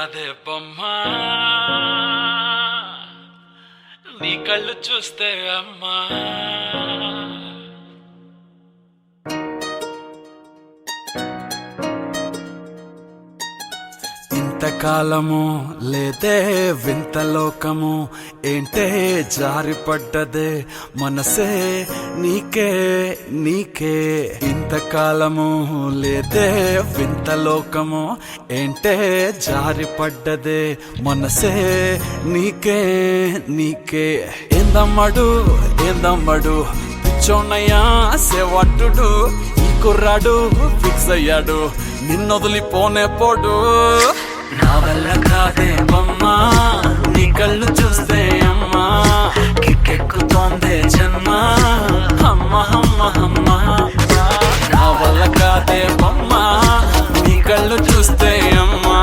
కాదే బొమ్మా నీ కళ్ళు చూస్తే అమ్మా ఇంతకాలము లేదే వింత లోకము ఏంటే జారిపడ్డదే మనసే నీకే నీకే ఇంతకాలము లేదే వింత లోకము ఏంటే జారిపడ్డదే మనసే నీకే నీకే ఏందమ్మడు పిచ్చోన్నయ్యా సేవట్టుడు ఈ కుర్రాడు ఫిక్స్ అయ్యాడు నిన్నొదిలిపోనే పోడు నా వల్ల కాదే బొమ్మా నీ కళ్ళు చూస్తే అమ్మా కిక్కెక్కుతోందే జన్మ అమ్మ అమ్మ అమ్మ నా వల్ల కాదే బొమ్మా నీ కళ్ళు చూస్తే అమ్మా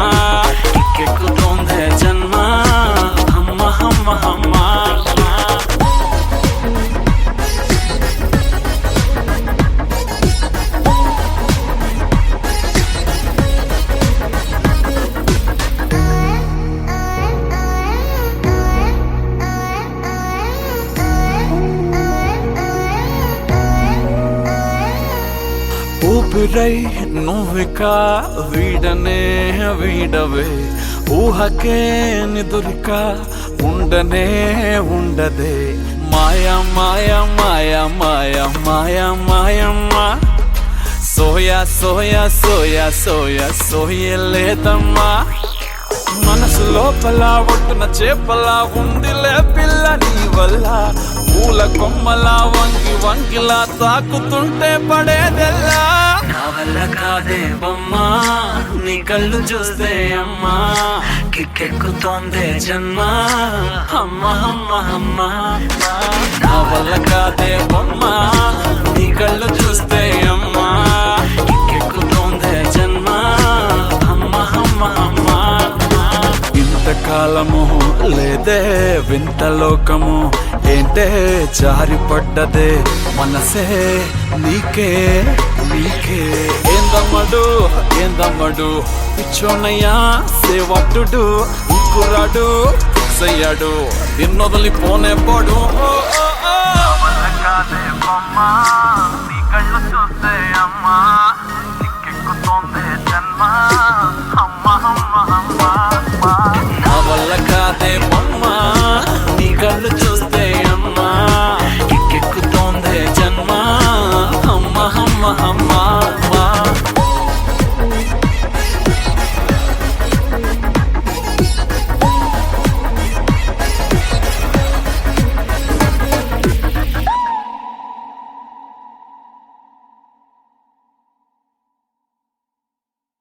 కిక్కెక్కుతోందే జన్మ అమ్మ అమ్మ అమ్మ ఊపిరై నువ్విక వీడనే వీడవే ఊహకే నిదురిక ఉండనే ఉండదే మాయా మాయా మాయా మాయా మాయా మాయమ్మ సోయా సోయా సోయా సోయా సోయలేదమ్మా మనసు లోపల ఒట్టున చేపలా ఉందిలే పిల్ల నీ వల్ల పూల కొమ్మలా వంగి వంగిలా తాకుతుంటే పడేదెల్లా నా వల్ల కాదే బొమ్మా నీ కళ్ళు చూస్తే అమ్మా కిక్కెక్కుతోందే జన్మ అమ్మ అమ్మ అమ్మ నా వల్ల కాదే బొమ్మా నీ కళ్ళు చూస్తే అమ్మా కిక్కెక్కుతోందే జన్మ అమ్మ అమ్మ అమ్మ ఇంతకాలము లేదే వింత లోకము ఏంటే జారిపడ్డదే మనసే నీకే నీకే ఏందమ్మడు పిచ్చోన్నయ్యా సేవట్టుడు కుర్రాడు ఫిక్స్ అయ్యాడు నిన్నొదిలిపోనే పోడు